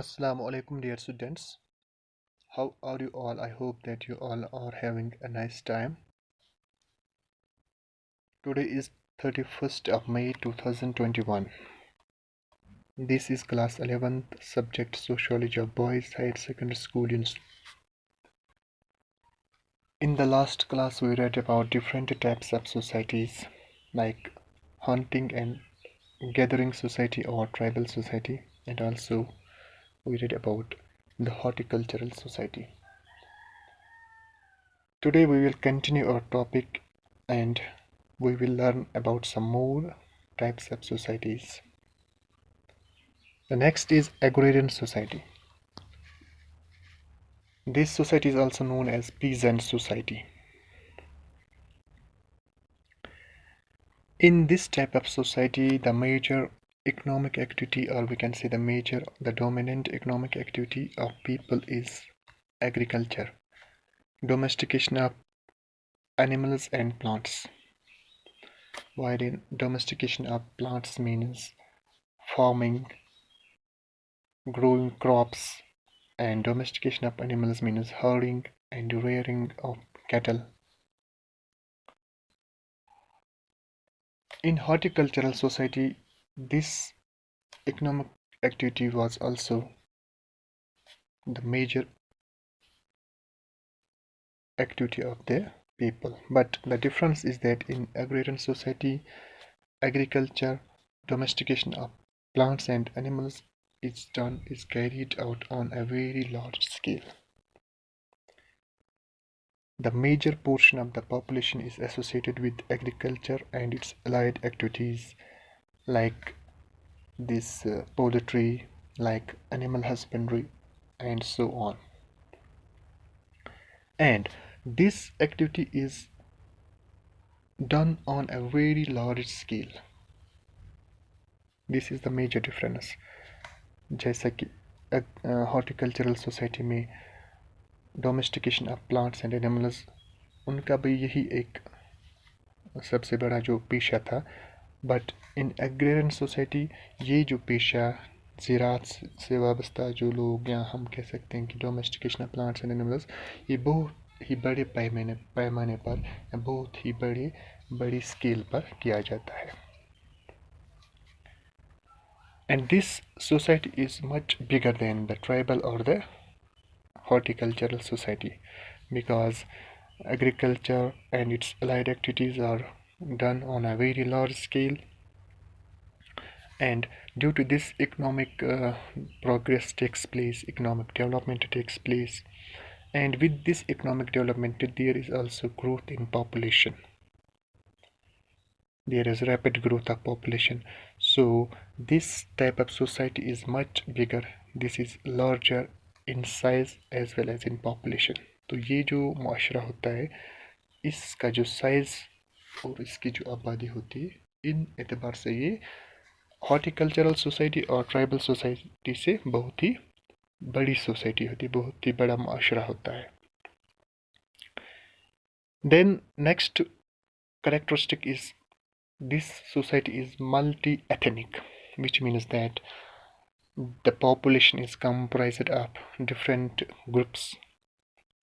Assalamu alaikum dear students. How are you all? I hope that you all are having a nice time. Today is 31st of May 2021. This is class 11th subject Sociology of Boys Higher Secondary School Unisoo. In the last class we read about different types of societies like hunting and gathering society or tribal society, and also we read about the horticultural society. Today we will continue our topic and we will learn about some more types of societies. The next is agrarian society. This society is also known as peasant society. In this type of society, the major economic activity, or we can say the dominant economic activity of people is agriculture, domestication of animals and plants. While in domestication of plants means farming, growing crops, and domestication of animals means herding and rearing of cattle. In horticultural society, this economic activity was also the major activity of the people. But the difference is that in agrarian society, agriculture, domestication of plants and animals is carried out on a very large scale. The major portion of the population is associated with agriculture and its allied activities like this poultry, like animal husbandry, and so on. And this activity is done on a very large scale. This is the major difference. जैसा कि horticultural society में domestication of plants and animals उनका भी यही एक सबसे बड़ा जो पेशा था, बट इन एग्रेरियन सोसाइटी ये जो पेशा ज़राअत से वाबस्ता जो लोग, या हम कह सकते हैं कि domestication of plants and animals, ये बहुत ही बड़े पैमाने पर या बहुत ही बड़ी स्केल पर किया जाता है. And this society is much bigger than the tribal or the horticultural society, because agriculture and its allied activities are done on a very large scale, and due to this economic progress takes place, economic development takes place, and with this economic development there is also growth in population. There is rapid growth of population, so this type of society is much bigger. This is larger in size as well as in population. तो ये जो मुआशरा होता है, इसका जो size और इसकी जो आबादी होती है, इन एतबार से ये हॉर्टिकल्चरल सोसाइटी और ट्राइबल सोसाइटी से बहुत ही बड़ी सोसाइटी होती है, बहुत ही बड़ा मुआशरा होता है. Then next characteristic is this society is multi-ethnic, which means that the population is comprised of different groups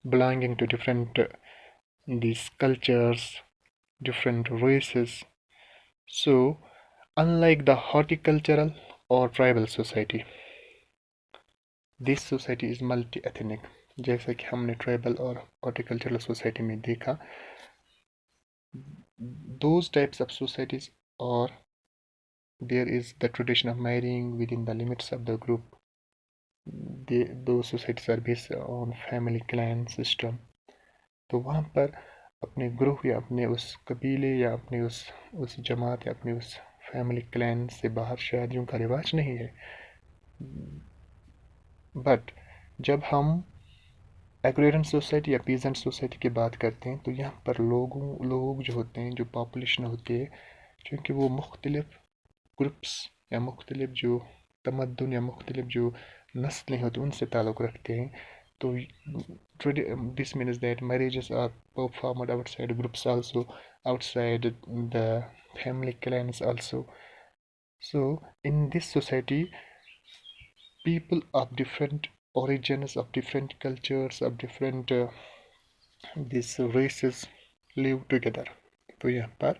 belonging to different these cultures, different races. So unlike the horticultural or tribal society, this society is multi-ethnic. जैसा कि हमने tribal और horticultural society में देखा, those types of societies are there is the tradition of marrying within the limits of the group. Those societies are based on family clan system. तो वहाँ पर अपने ग्रुप या अपने उस कबीले या अपने उस जमात या अपने उस फैमिली क्लैन से बाहर शादियों का रिवाज नहीं है. बट जब हम एग्रेरियन सोसाइटी या पीजेंट सोसाइटी की बात करते हैं, तो यहाँ पर लोग जो होते हैं, जो पॉपुलेशन होती है, क्योंकि वो मुख्तलिफ ग्रुप्स या मुख्तलिफ जो तमद्दुन या मुख्तलिफ जो नस्लें होती हैं उनसे ताल्लुक़ रखते हैं. तो this means that marriages are performed outside groups also, outside the family clans also. So in this society people of different origins, of different cultures, of different these races live together. तो यहाँ पर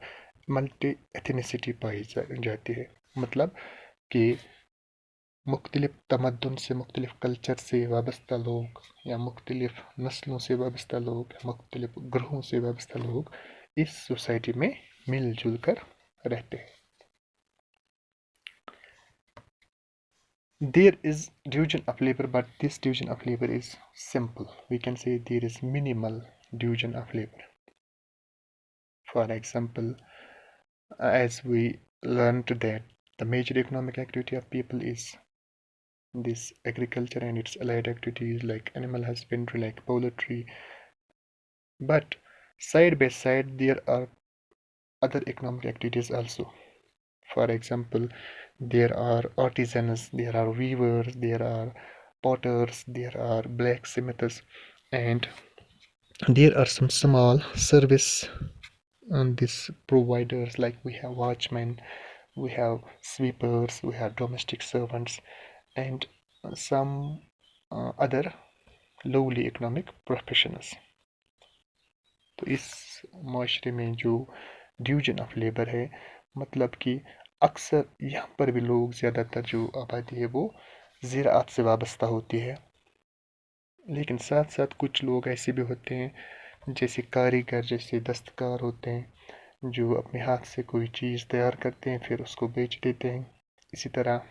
multi ethnicity पाई जाती है, मतलब कि मुख्तलिफ तमद्दुन से, मुख्तलिफ कल्चर से वाबस्ता लोग, या मुख्तलिफ नस्लों से वाबस्ता लोग, या मुख्तलिफ ग्रोहों से वाबस्ता लोग इस सोसाइटी में मिलजुल कर रहते हैं. There is division of labor, but this division of labor is simple. We can say there is minimal division of labor. For example, as we learned that the major economic activity of people is this agriculture and its allied activities like animal husbandry, like poultry. But side by side, there are other economic activities also. For example, there are artisans, there are weavers, there are potters, there are blacksmiths, and there are some small service and these providers, like we have watchmen, we have sweepers, we have domestic servants, and some other lowly economic professionals. तो इस माशरे में जो division of labour है, मतलब कि अक्सर यहाँ पर भी लोग, ज़्यादातर जो आबादी है वो ज़राअत से वाबस्ता होती है, लेकिन साथ साथ कुछ लोग ऐसे भी होते हैं जैसे कारीगर, जैसे दस्तकार होते हैं, जो अपने हाथ से कोई चीज़ तैयार करते हैं फिर उसको बेच देते हैं. इसी तरह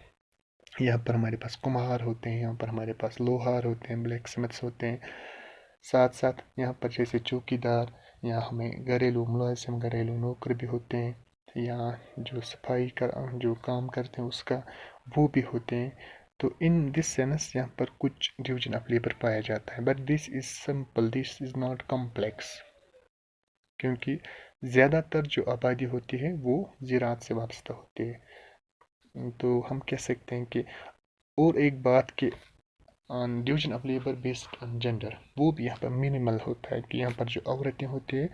यहाँ पर हमारे पास कुम्हार होते हैं, यहाँ पर हमारे पास लोहार होते हैं, ब्लैक स्मिथ्स होते हैं. साथ साथ यहाँ पर जैसे चौकीदार, या हमें घरेलू मुलाजिम, घरेलू नौकर भी होते हैं, या जो सफाई का जो काम करते हैं उसका वो भी होते हैं. तो इन दिस सेंस यहाँ पर कुछ डिवीजन ऑफ लेबर पाया जाता है, but this is simple, this is not complex, क्योंकि ज़्यादातर जो आबादी होती है वो ज़राअत से वाबस्ता होती है. तो हम कह सकते हैं कि, और एक बात कि division of labour based on gender, वो भी यहाँ पर मिनिमल होता है, कि यहाँ पर जो औरतें होती हैं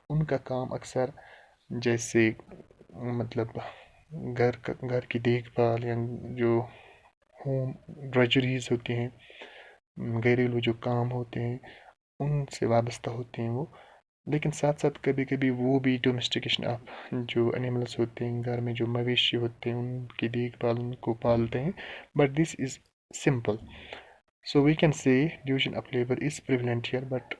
उनका काम अक्सर जैसे मतलब घर की देखभाल, या जो होम ड्रेजरीज होती हैं, घरेलू जो काम होते हैं उनसे वाबस्ता होते हैं वो. लेकिन साथ साथ कभी कभी वो भी डोमेस्टिकेशन ऑफ जो एनिमल्स होते हैं, घर में जो मवेशी होते हैं उनकी देखभाल, उनको पालते हैं, but this is simple. So we can say division of labor is prevalent here, but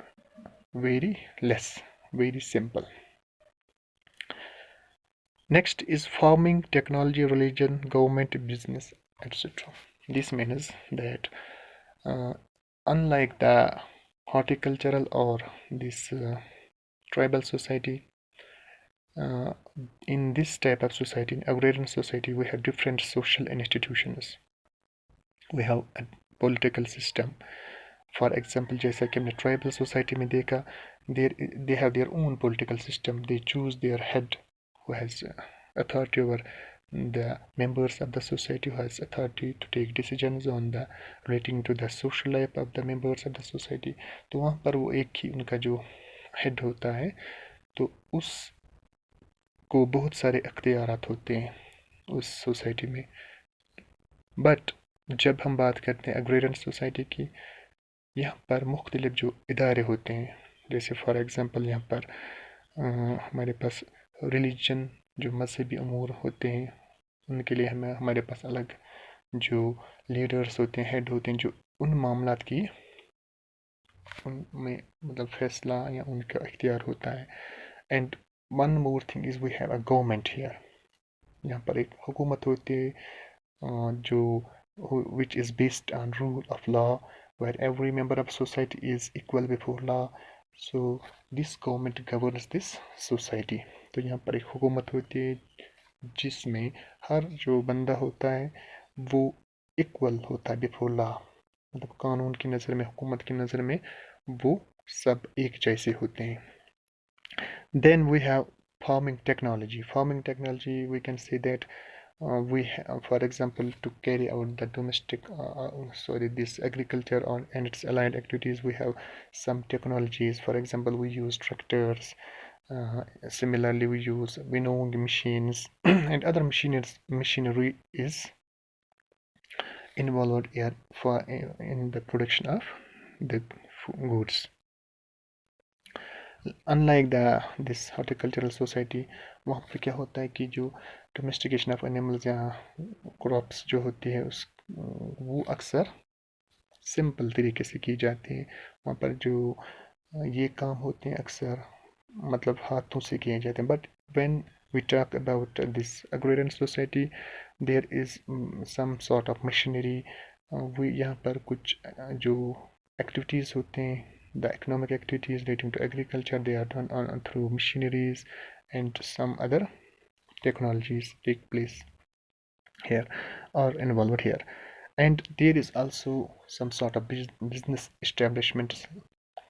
very less, very simple. Next is farming, technology, religion, government, business, etc. This means that uh, unlike the horticultural or this tribal society, uh, in this type of society, in agrarian society, we have different social institutions. We have a political system. For example, जैसा कि हमने tribal society में देखा, they have their own political system. They choose their head who has authority over the members of the society, who has authority to take decisions on the relating to the social life of the members of the society. तो वहाँ पर वो एक ही उनका जो head होता है, तो उसको बहुत सारे अख्तियारात होते हैं उस सोसाइटी में. बट जब हम बात करते हैं एग्रेरियन सोसाइटी की, यहाँ पर मुख्तलिफ जो इदारे होते हैं, जैसे फॉर एग्ज़ाम्पल यहाँ पर हमारे पास रिलीजन, जो मजहबी अमूर होते हैं, उनके लिए हमारे पास अलग जो लीडर्स होते हैं, हेड होते हैं, जो उन मामलात की उनमें मतलब फैसला या उनका इख्तियार होता है. And one more thing is we have a government here. यहाँ पर एक हुकूमत होती है जो which is based on rule of law, where every member of society is equal before law. So this government governs this society. तो यहाँ पर एक हुकूमत होती है जिसमें हर जो बंदा होता है वो इक्वल होता है बिफोर लॉ, मतलब कानून की नज़र में, हुकूमत की नज़र में वो सब एक जैसे होते हैं. Then we have farming technology. Farming technology, we can say that we have, for example, to carry out the domestic this agriculture and its allied activities, we have some technologies. For example, we use tractors, similarly we use winnowing machines and other machinery is involved here for in the production of the goods. Unlike this horticultural society, वहाँ पे क्या होता है कि जो domestication of animals या crops जो होती है वो अक्सर सिंपल तरीके से की जाती है. वहाँ पर जो ये काम होते हैं अक्सर मतलब हाथों से किए जाते हैं. But when we talk about this agrarian society, there is some sort of machinery. we यहाँ पर कुछ जो activities होते हैं, the economic activities relating to agriculture, they are done through machineries, and some other technologies take place here or involved here. And there is also some sort of business establishments,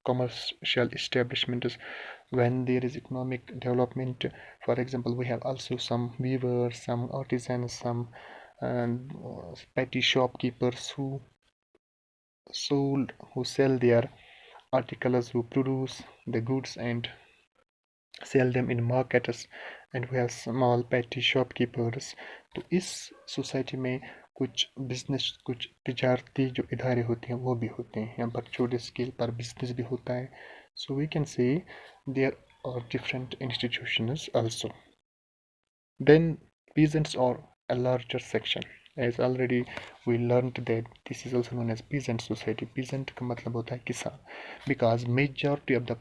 commercial establishments. When there is economic development, for example, we have also some weavers, some artisans, some petty shopkeepers who sell their articles, who produce the goods and sell them in markets, and we have small petty shopkeepers. तो इस society में कुछ business, कुछ तिजारती जो इदारे होते हैं वो भी होते हैं. यहाँ पर छोटे स्केल पर बिजनेस भी होता है. So we can say there are different institutions also. Then peasants are a larger section. As already we learned that this is also known as peasant society. Peasant का मतलब होता है किसान, because majority of the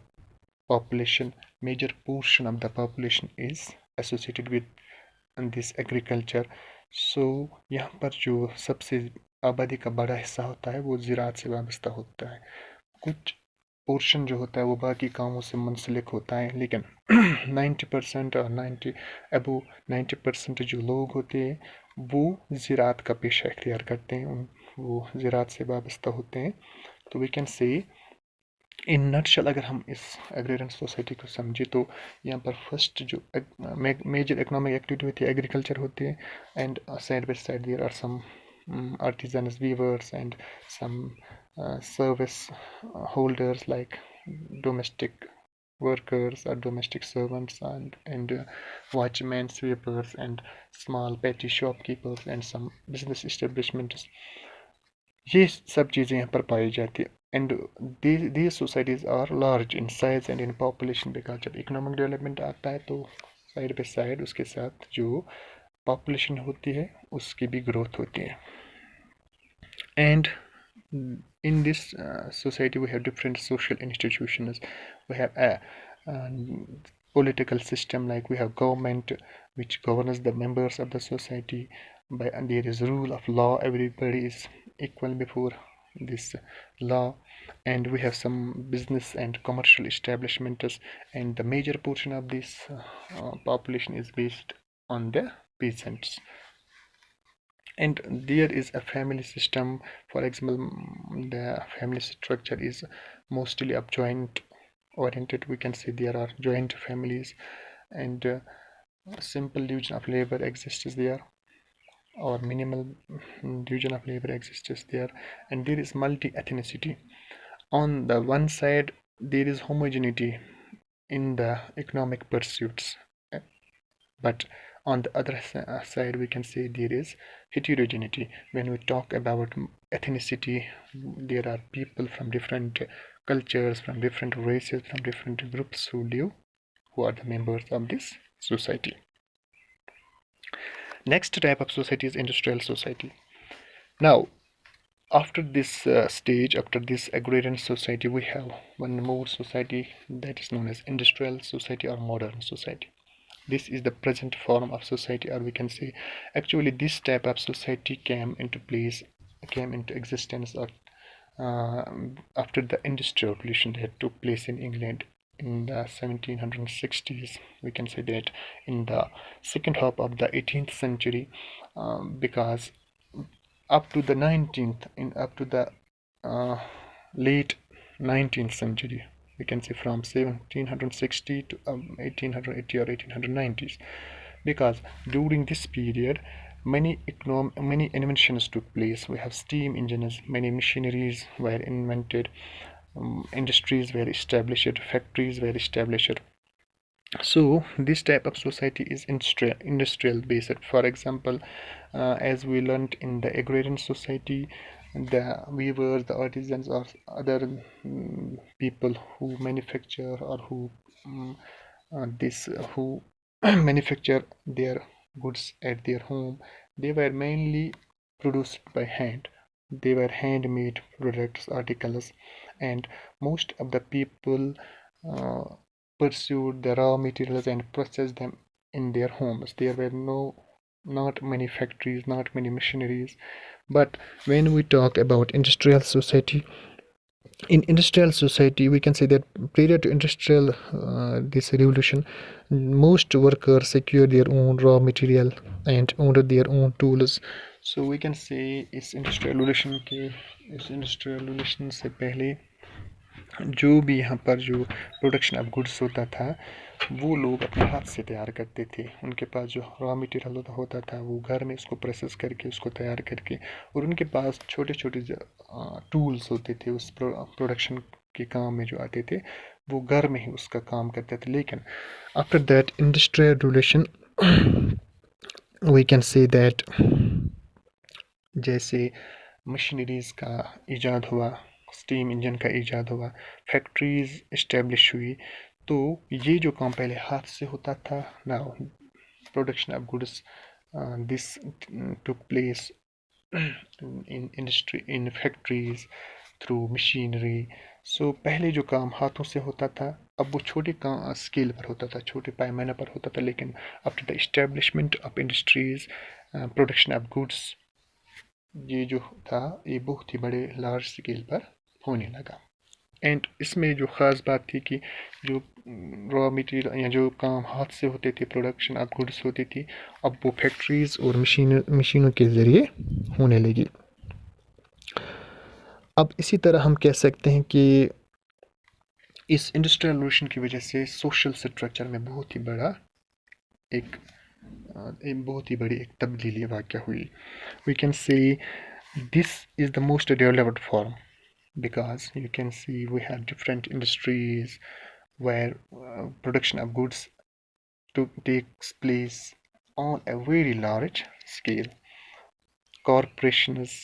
population, major portion of the population is associated with this agriculture. So यहाँ पर जो सबसे आबादी का बड़ा हिस्सा होता है वो ज़राअत से वाबस्ता होता है. कुछ पोर्शन जो होता है वो बाकी कामों से मुंसलिक होता है, लेकिन 90% और 90% जो लोग होते हैं वो ज़राअत का पेशा इख्तियार करते हैं, वो ज़राअत से वाबस्ता होते हैं. तो वी कैन से इन नटशल अगर हम इस एग्रेरियन सोसाइटी को समझे तो यहाँ पर फर्स्ट जो मेजर इकोनॉमिक एक्टिविटी होती है एग्रीकल्चर होती है. And side by side there are some artisans, weavers, and some service holders like domestic workers or domestic servants, and watchmen, sweepers, and small petty shopkeepers, and some business establishments. ये सब चीज़ें यहाँ पर पाई जाती है. And these societies are large in size and in population, because जब economic development आता है तो साइड बाय साइड उसके साथ जो पॉपुलेशन होती है उसकी भी ग्रोथ होती है. And in this society we have different social institutions. We have a political system, like we have government which governs the members of the society by, and there is rule of law, everybody is equal before this law. And we have some business and commercial establishments, and the major portion of this population is based on the peasants. And there is a family system. For example, the family structure is mostly of joint oriented. We can say there are joint families, and simple division of labor exists there, or minimal division of labor exists there. And there is multi-ethnicity. On the one side there is homogeneity in the economic pursuits, but on the other side we can say there is heterogeneity. When we talk about ethnicity, there are people from different cultures, from different races, from different groups who live, who are the members of this society. Next type of society is industrial society. Now after this stage, after this agrarian society, we have one more society that is known as industrial society or modern society. This is the present form of society, or we can say actually this type of society came into existence after the industrial revolution that took place in England in the 1760s. We can say that in the second half of the 18th century, because up to the late 19th century, we can say from 1760 to 1880 or 1890s, because during this period many inventions took place. We have steam engines, many machineries were invented, industries were established, factories were established, So this type of society is industrial based. For example, as we learned in the agrarian society, the weavers, the artisans, or other people who manufacture or who mm, this who manufacture their goods at their home, they were mainly produced by hand. They were handmade products, articles, and most of the people uh, pursued the raw materials and processed them in their homes. There were not many factories, not many machineries. But when we talk about industrial society, in industrial society we can say that prior to industrial this revolution, most workers secure their own raw material and owned their own tools. So we can say इस industrial revolution से पहले जो भी यहाँ पर जो production of goods होता था वो लोग अपने हाथ से तैयार करते थे। उनके पास जो रॉ मटेरियल होता था वो घर में उसको प्रोसेस करके उसको तैयार करके, और उनके पास छोटे छोटे टूल्स होते थे उस प्रोडक्शन के काम में जो आते थे, वो घर में ही उसका काम करते थे। लेकिन after that industrial revolution we can say that जैसे मशीनरीज़ का ईजाद हुआ, स्टीम इंजन का ईजाद हुआ, फैक्ट्रीज़ इस्टेब्लिश हुई, तो ये जो काम पहले हाथ से होता था, now production of goods this took place in industry, in factories through machinery. So पहले जो काम हाथों से होता था अब वो छोटे काम स्केल पर होता था, छोटे पैमाने पर होता था। लेकिन after the establishment of industries, production of goods, ये जो था ये बहुत ही बड़े लार्ज स्केल पर होने लगा। एंड इसमें जो ख़ास बात थी कि जो रॉ मटेरियल या जो काम हाथ से होते थे, प्रोडक्शन ऑफ गुड्स होती थी, अब वो फैक्ट्रीज़ और मशीनों के ज़रिए होने लगी। अब इसी तरह हम कह सकते हैं कि इस इंडस्ट्रियल रेवोल्यूशन की वजह से सोशल स्ट्रक्चर में बहुत ही बड़ी एक तब्दीली वाक़या हुई। We can say this is the most developed form because you can see we have different industries where production of goods takes place on a very large scale. Corporations,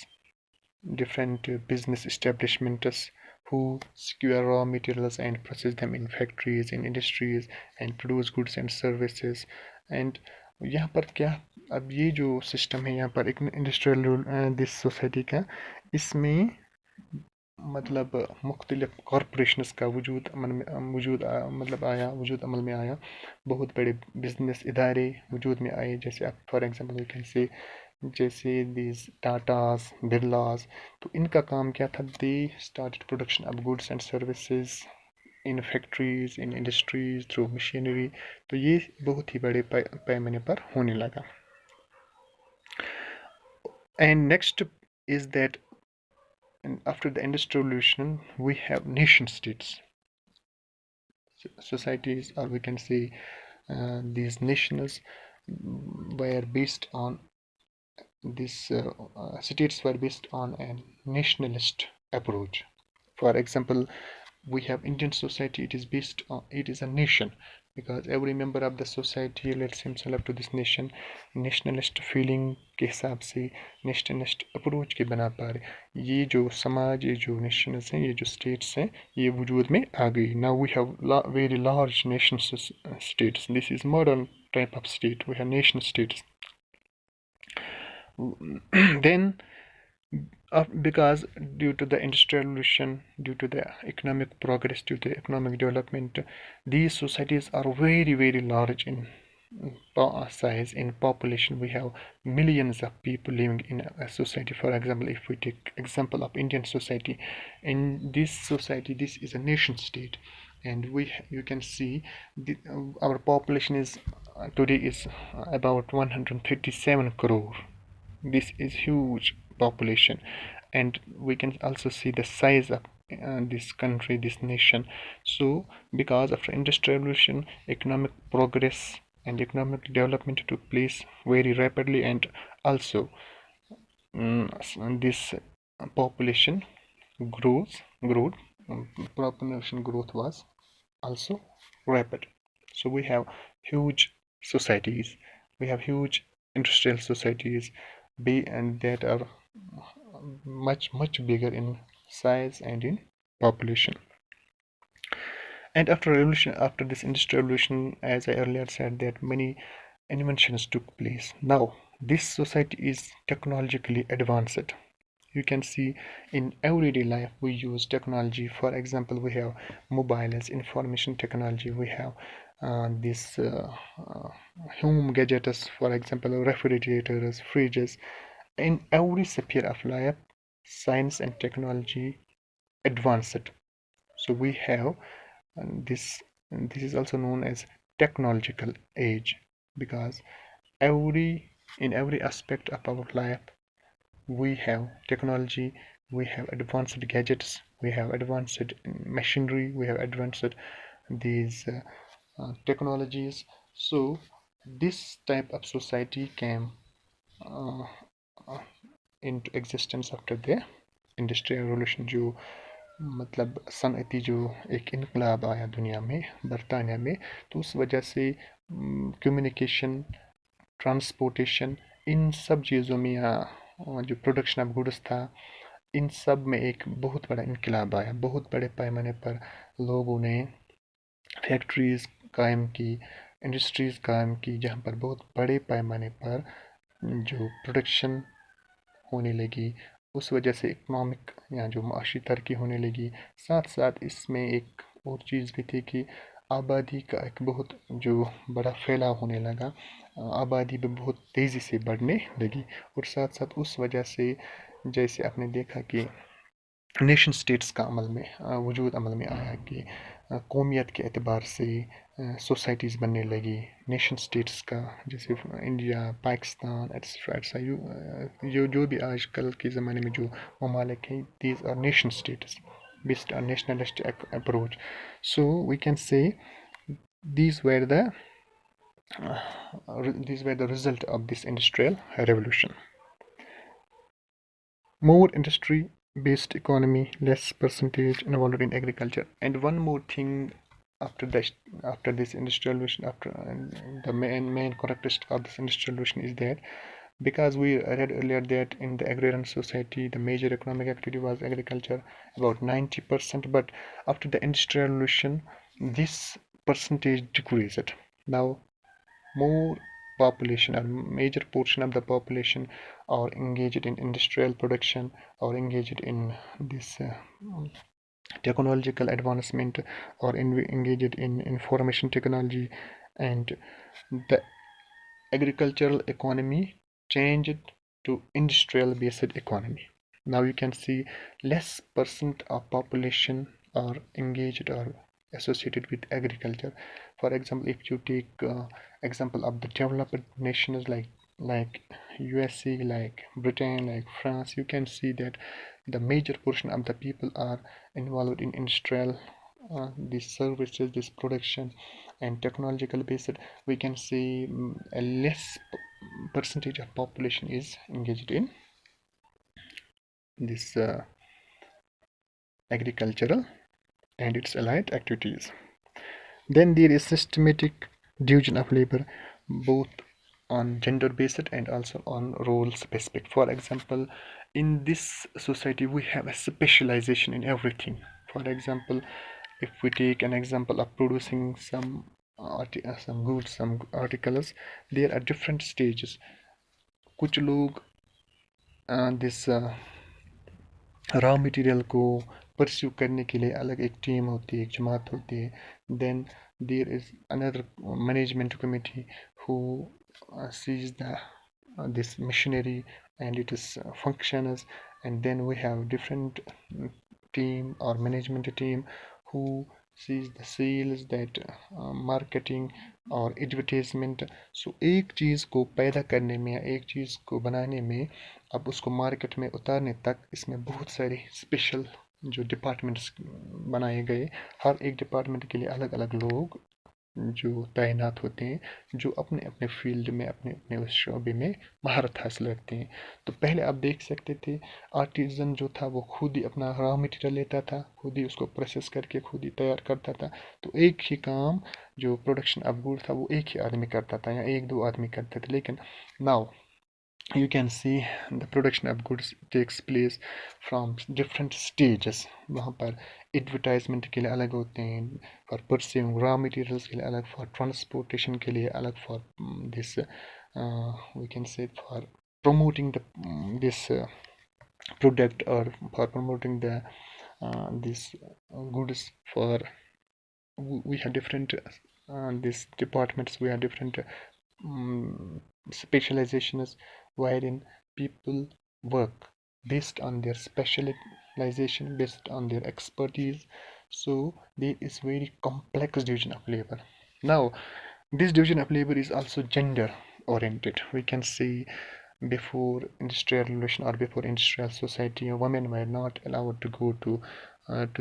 different business establishments who secure raw materials and process them in factories, in industries, and produce goods and services. And यहाँ पर क्या, अब ये जो system है यहाँ पर एक इंडस्ट्रियल दिस सोसाइटी का, इसमें मतलब मुख्तलिफ कॉरपोरेशंस का वजूद अमल में आया। बहुत बड़े बिजनेस इदारे वजूद में आए, जैसे आप फॉर एग्जांपल वी कैन से जैसे दीज टाटास, बिरलास। तो इनका काम क्या था, they started production of goods and services in factories, in industries through machinery. तो ये बहुत ही बड़े पैमाने पर होने लगा। And next is that and after the industrial revolution we have nation states, societies, or we can say these nations were based on these states were based on a nationalist approach. For example, we have Indian society, it is based on, it is a nation because every member of the society relates himself to this nation. Nationalist feeling के हिसाब से, nationalist approach के बना पर ये जो समाज, ये जो नेशंस हैं, ये जो स्टेट्स हैं, ये वजूद में आ गई। Now we have very large nation states, this is modern type of state, we have nation states. then because due to the industrial revolution, due to the economic progress, due to economic development, these societies are very large in size, in population. We have millions of people living in a society. For example, if we take example of Indian society, in this society this is a nation state, and you can see our population is today is about 137 crore. This is huge population, and we can also see the size of this country, this nation. So because of industrial revolution, economic progress and economic development took place very rapidly, and also this population growth, population growth was also rapid. So we have huge societies, we have huge industrial societies, and that are much bigger in size and in population. And after this industrial revolution, as I earlier said, that many inventions took place. Now this society is technologically advanced. You can see in everyday life we use technology. For example, we have mobiles, information technology, we have this home gadgets, for example refrigerators, fridges. In every sphere of life, science and technology advanced. So we have this is also known as technological age, because every in every aspect of our life we have technology, we have advanced gadgets, we have advanced machinery, we have advanced these technologies. So this type of society came uh, uh, into existence after the industrial revolution, जो मतलब सनअती जो एक इनकलाब आया दुनिया में, बरतानिया में, तो उस वजह से कम्युनिकेशन, ट्रांसपोर्टेशन, इन सब चीज़ों में, या जो प्रोडक्शन ऑफ गुड्स था, इन सब में एक बहुत बड़ा इनकलाब आया। बहुत बड़े पैमाने पर लोगों ने फैक्ट्रीज़ कायम की, इंडस्ट्रीज़ कायम की, जहाँ पर बहुत बड़े पैमाने पर जो प्रोडक्शन होने लगी। उस वजह से इकनॉमिक या जो माशी तरक्की होने लगी। साथ साथ इसमें एक और चीज़ भी थी कि आबादी का एक बहुत जो बड़ा फैलाव होने लगा, आबादी भी बहुत तेज़ी से बढ़ने लगी। और साथ साथ उस वजह से जैसे आपने देखा कि नेशन स्टेट्स का वजूद अमल में आया, कि कौमियत के एतबार से सोसाइटीज़ बनने लगी नेशन स्टेट्स का, जैसे इंडिया, पाकिस्तान, एट्सेट्रा एट्सेट्रा। जो भी आजकल के ज़माने में जो ममालिक हैं, these our nation states based on nationalistic approach. So we can say these were the result of this industrial revolution. More industry based economy, less percentage involved in agriculture. And one more thing, after this industrial revolution, after the main characteristic of this industrial revolution is that, because we read earlier that in the agrarian society the major economic activity was agriculture, about 90%, but after the industrial revolution this percentage decreased. Now more population, a major portion of the population are engaged in industrial production, or engaged in this technological advancement, or engaged in information technology, and the agricultural economy changed to industrial based economy. Now you can see less percent of population are engaged or associated with agriculture. For example, if you take example of the developed nations like USA, like Britain, like France, you can see that the major portion of the people are involved in industrial these services, this production and technological based. We can see a less percentage of population is engaged in this agricultural and its allied activities. Then there is systematic division of labor, both on gender based and also on role specific. For example, in this society we have a specialization in everything. For example, if we take an example of producing some goods, some articles, there are different stages. कुछ लोग this raw material को pursue करने के लिए अलग एक team होती है, एक जमात होती है. Then there is another management committee who sees this machinery and its functions, and then we have different team or management team who sees the sales, that marketing और एडवर्टीजमेंट. सो एक चीज़ को पैदा करने में या एक चीज़ को बनाने में, अब उसको मार्केट में उतारने तक, इसमें बहुत सारे स्पेशल जो डिपार्टमेंट्स बनाए गए. हर एक डिपार्टमेंट के लिए अलग अलग लोग जो तैनात होते हैं, जो अपने अपने फील्ड में अपने अपने उस शोबे में महारत हासिल रखते हैं। तो पहले आप देख सकते थे आर्टिज़न जो था वो खुद ही अपना रॉ मटेरियल लेता था, खुद ही उसको प्रोसेस करके खुद ही तैयार करता था। तो एक ही काम जो प्रोडक्शन ऑफ गुड था वो एक ही आदमी करता था या एक दो आदमी करते थे। लेकिन now you can see the production of goods takes place from different stages। वहाँ पर एडवर्टाइजमेंट के लिए अलग होते हैं, फॉर परस्यूइंग रॉ मटेरियल्स के लिए अलग, फॉर ट्रांसपोर्टेशन के लिए अलग, for this we can say for promoting the this product, or for promoting the this goods for we have different these departments, we have different um, specializations wherein people work based on their specialization, based on their expertise. So there is very complex division of labor. Now this division of labor is also gender oriented. We can see before industrial revolution or before industrial society, women were not allowed to go to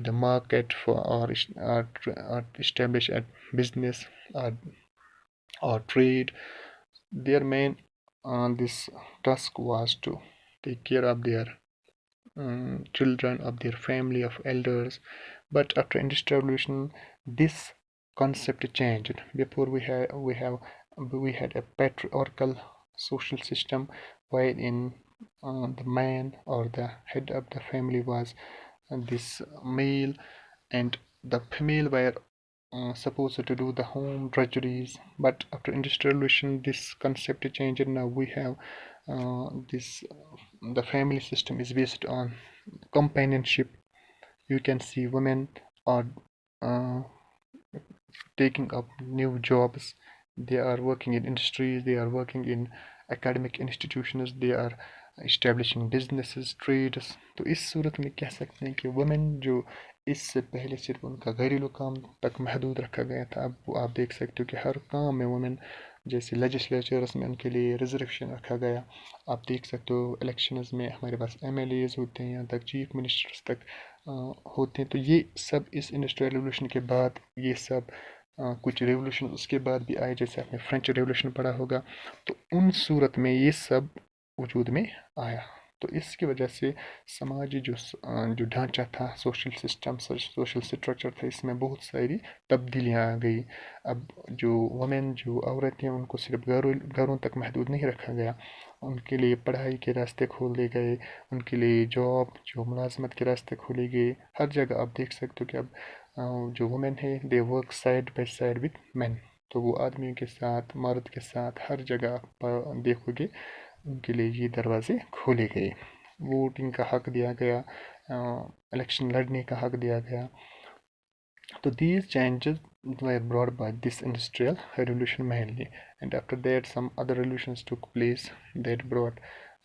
the market for or establish a business or trade. Their main this task was to take care of their children, of their family, of elders. But after industrial revolution, this concept changed. Before we had a patriarchal social system wherein the man or the head of the family was this male, and the female were supposed to do the home drudgeries. But after industrial revolution, this concept changed. Now we have this the family system is based on companionship. You can see women are uh, taking up new jobs. They are working in industries, they are working in academic institutions, they are establishing businesses, trades. तो इस सूरत में कह सकते हैं कि women जो इससे पहले सिर्फ उनका घरेलू काम तक महदूद रखा गया था, अब आप देख सकते हो कि हर काम में वुमेन, जैसे लेजिस्लेचर्स में उनके लिए रिजर्वेशन रखा गया। आप देख सकते हो इलेक्शंस में हमारे पास एमएलएज होते हैं, यहाँ तक चीफ मिनिस्टर्स तक होते हैं। तो ये सब इस इंडस्ट्रियल रेवोल्यूशन के बाद, ये सब कुछ रेवोल्यूशन उसके बाद भी आए, जैसे आपने फ्रेंच रेवोल्यूशन पढ़ा होगा। तो उन सूरत में ये सब वजूद में आया। तो इसकी वजह से समाजी जो ढांचा था, सोशल सिस्टम, सोशल स्ट्रक्चर था, इसमें बहुत सारी तब्दीलियाँ आ गई। अब जो वमेन, जो औरतें, उनको सिर्फ घरों तक महदूद नहीं रखा गया, उनके लिए पढ़ाई के रास्ते खोले गए, उनके लिए जॉब, जो मुलाजमत के रास्ते खोले गए। हर जगह आप देख सकते हो कि अब जो वुमेन है they work side by side with man. तो वो आदमियों के साथ, मर्द के साथ हर जगह आप देखोगे उनके लिए ये दरवाजे खोले गए। वोटिंग का हक दिया गया, इलेक्शन लड़ने का हक दिया गया। So these changes were brought by this industrial revolution mainly, and after that some other revolutions took place that brought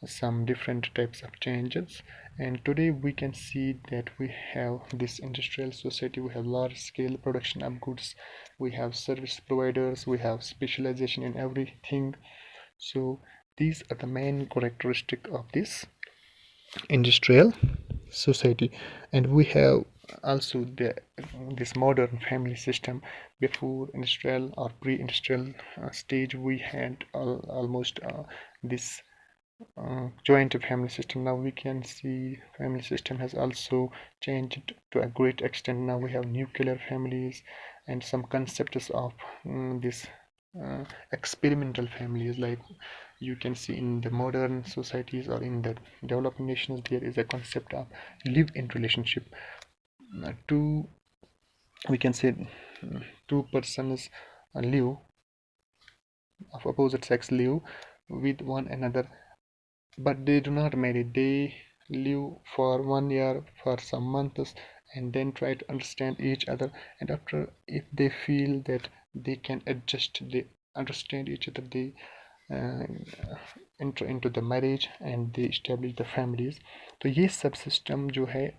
some different types of changes. And today we can see that we have this industrial society, we have large scale production of goods, we have service providers, we have specialization in everything. So these are the main characteristic of this industrial society. And we have also this modern family system. Before industrial or pre-industrial stage, we had almost this joint family system. Now we can see family system has also changed to a great extent. Now we have nuclear families and some concepts of this experimental families. Like you can see in the modern societies or in the developing nations, there is a concept of live-in relationship. Two, we can say, two persons live of opposite sex live with one another, but they do not marry. They live for 1 year, for some months, and then try to understand each other. And after, if they feel that they can adjust, they understand each other, they uh, enter into the marriage and they establish the families. तो ये सब system जो है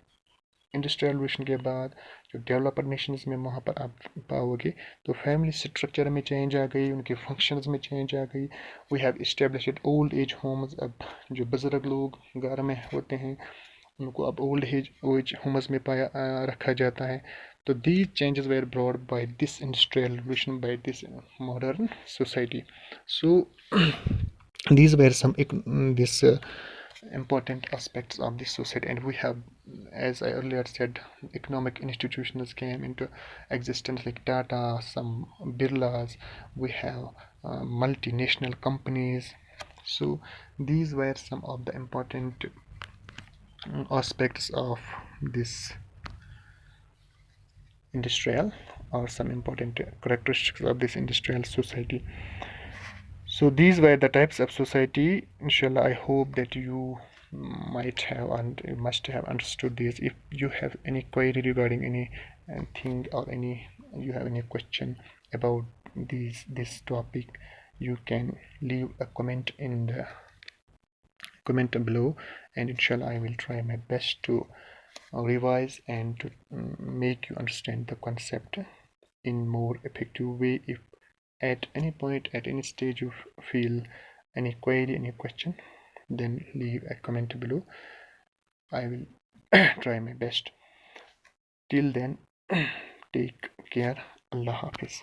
industrial revolution के बाद जो developer Nations में वहाँ पर आप पाओगे, तो फैमिली स्ट्रक्चर में चेंज आ गई, उनके फंक्शंस में चेंज आ गई। We have established old age homes. अब जो बुज़ुर्ग लोग घर में होते हैं उनको अब ओल्ड एज होम्स में रखा जाता है। So these changes were brought by this industrial revolution, by this modern society. So these were some this important aspects of this society. And we have, as I earlier said, economic institutions came into existence like Tata, some Birlas. We have multinational companies. So these were some of the important aspects of this industrial, or some important characteristics of this industrial society. So these were the types of society. Inshallah, I hope that you might have and you must have understood this. If you have any query regarding any thing, or any you have any question about this topic, you can leave a comment in the comment below, and inshallah I will try my best to revise and to make you understand the concept in more effective way. If at any point, at any stage, you feel any query, any question, then leave a comment below. I will try my best. Till then, take care. Allah Hafiz.